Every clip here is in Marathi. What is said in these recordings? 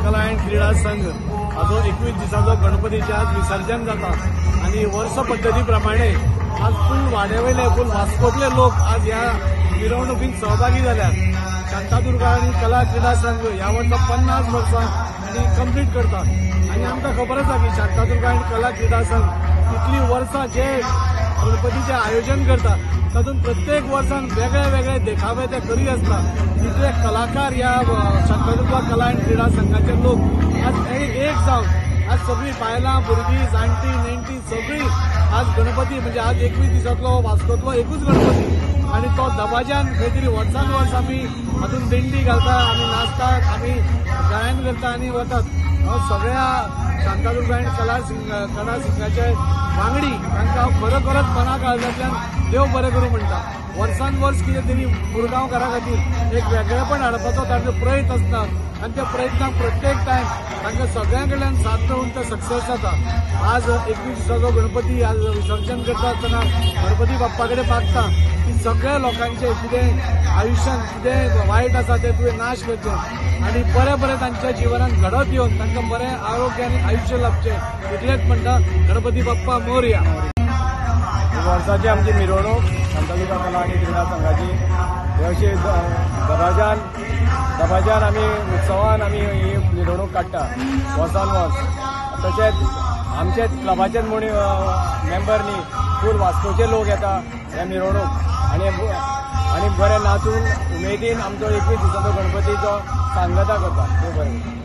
कला एंड क्रीडा संघ हाजो 21 दिसाचो गणपतीचे आज विसर्जन जाता आणि वर्ष पद्धती प्रमाणे आज फुल वाड्यावयले फुल वास्कोतले लोक आज ह्या मिरवणुकीत सहभागी झाल्यात। शांतादुर्गा आणि कला क्रीडा संघ ह्या वर्सा 50 वर्सां आणि कंप्लीट करता आणि आमकां खबर आसा की शांतादुर्गा आणि कला क्रीडा संघ इतली वर्सां जे गणपतीचे आयोजन करता तातूंत प्रत्येक वर्सान वेगळे वेगळे देखावे ते करीत आसता। तितले कलाकार ह्या शांतादुर्गा कला आणि क्रीडा संघाचे लोक आज एक जावन आज सगळी बायलां भुरगीं जाणटी नेणटी सगळी आज गणपती म्हणजे आज 21 दिसातलो वास्कोतलो एकूच गणपती आणि तो दबाज्यान खंय तरी वर्सान वर्स आमी हातून दिंडी घालता आमी नाचतात आमी गायन करता आनी वतात। सगळ्या शांतादुर्गा आणि कला संघाचे वांगडी तांकां हांव खरोखरच मनाकाळजांतल्यान देव बरें करूं म्हणटा। वर्सान वर्स कितें तरी मुरगांवकारां खातीर एक वेगळेपण हाडपाचो तांचो प्रयत्न आसता आणि त्या प्रयत्नाक प्रत्येक टायम तांकां सगळ्यां कडल्यान साथ मेळून ते सक्सेस जाता। आज 21 दिसाचो गणपती आज विसर्जन करता आसतना गणपती बाप्पा कडेन मागता की सगळ्या लोकांचे कितें आयुश्यांत कितें वायट आसा ते तुवें नाश करचें आणि बरें बरें तांच्या जिवनांत घडत येवन तांकां बरें आरोग्य आनी आयुश्य लाभचें इतलेंच म्हणटा गणपती बाप्पा मोरया। वर्साची आमची मिरवणूक शांतादुर्गा कला आणि क्रीडा संघाची हे अशी दबाज्यान आमी उत्सवान आमी ही मिरवणूक काडटा वर्सान वर्स। तशेंच आमचे क्लबाचे मेंबर न्ही फूल वास्कोचे लोक येता ह्या मिरवणूक आनी बरें नाचून उमेदीन आमचो 21 दिसाचो गणपतीचो सांगता करता। देव बरें।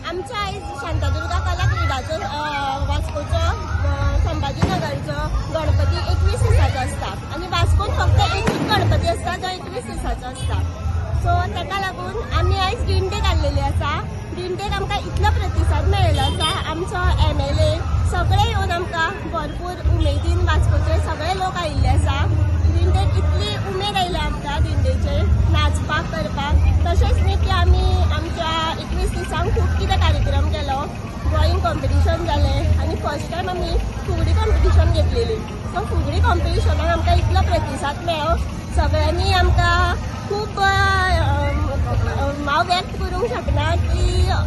आमच्या आयज शांतादुर्गा कला क्रीडाचो वास्कोचो संभाजीनगरचो गणपती 21 दिसाचो आसता आणि वास्कोन फक्त एकूच गणपती आसता जो 21 दिसाचो आसता। सो ताका लागून आमी आयज दिंडी काडलेली आसा। दिंडेक आमकां इतलो प्रतिसाद मेळिल्लो आसा। आमचो MLA सगळे येवन आमकां भरपूर उमेदीन वास्कोचे सगळे लोक आयिल्ले आसा। दिंडेक इतली उमेद आयल्या आमकां दिंडेचेर नाचपाक करपाक। तशेंच न्ही की आमी आमच्या 21 दिसांक खूब कितें कार्यक्रम केलो। ड्रॉइंग कॉम्पिटिशन जालें आनी फर्स्ट टायम आमी फुगडी कॉम्पिटिशन घेतलेली। सो फुगडी कॉम्पिटिशनाक आमकां इतलो प्रतिसाद मेळ्ळो सगळ्यांनी आमकां खूब हांव व्यक्त करूंक शकना की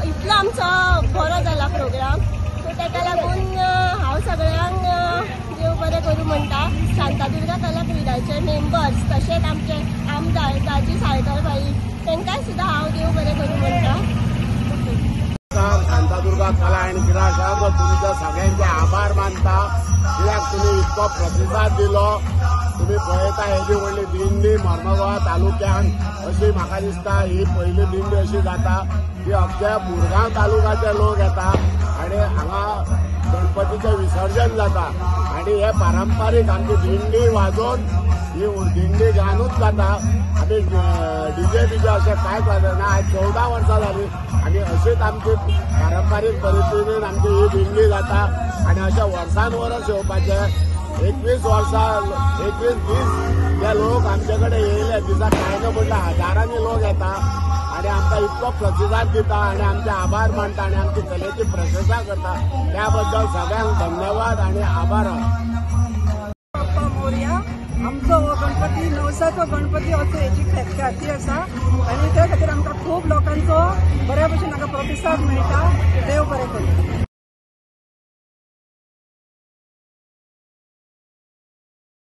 इतलो आमचो बरो जाला प्रोग्राम। सो ताका लागून हांव सगळ्यांक देव बरें करूं म्हणटा। शांतादुर्गा कला क्रीडाचे मेंबर्स तशेंच आमचे आमदार दाजी साळकर भाई तांकांय सुद्दां हांव देव बरें करूं म्हणटा। शांतादुर्गा कला आणि क्रीडा संघ तुमच्या सगळ्यांचे आभार मानता कित्याक तुमी इतको प्रतिसाद दिलो। तुम्ही पळयता हेजी व्हडली दिंडी मर्मगांव तालुक्यान अशी म्हाका दिसता ही पयली दिंडी अशी जाता की अख्ख्या मुरगांव तालुक्याचे लोक येता आणि हांगा गणपतीचें विसर्जन जाता आणि हे पारंपारीक आमची दिंडी वाजोवन ही दिंडी गानूच जाता। आमी डीजे बीजे अशें कांयच वाजना आज 14 वर्सां जाली आणि अशीच आमची पारंपारीक पद्दतीन आमची ही दिंडी जाता आणि अशें वर्सान वर्स येवपाचें। 21 वर्सां 21 दीस जे लोक आमचे कडेन येयले दिसाक कांय ना म्हटल्यार हजारांनी लोक येता आणि आमकां इतको प्रतिसाद दिता आणि आमचे आभार मानता आणि आमची कलेची प्रशंसा करता त्या बद्दल सगळ्यांक धन्यवाद आणि आभार। बाप्पा मोरया। आमचो हो गणपती नवसाचो गणपती असो हेची ख्याती आसा आणि त्या खातीर आमकां खूब लोकांचो बऱ्या भशेन हाका प्रतिसाद मेळटा। देव बरें करूं।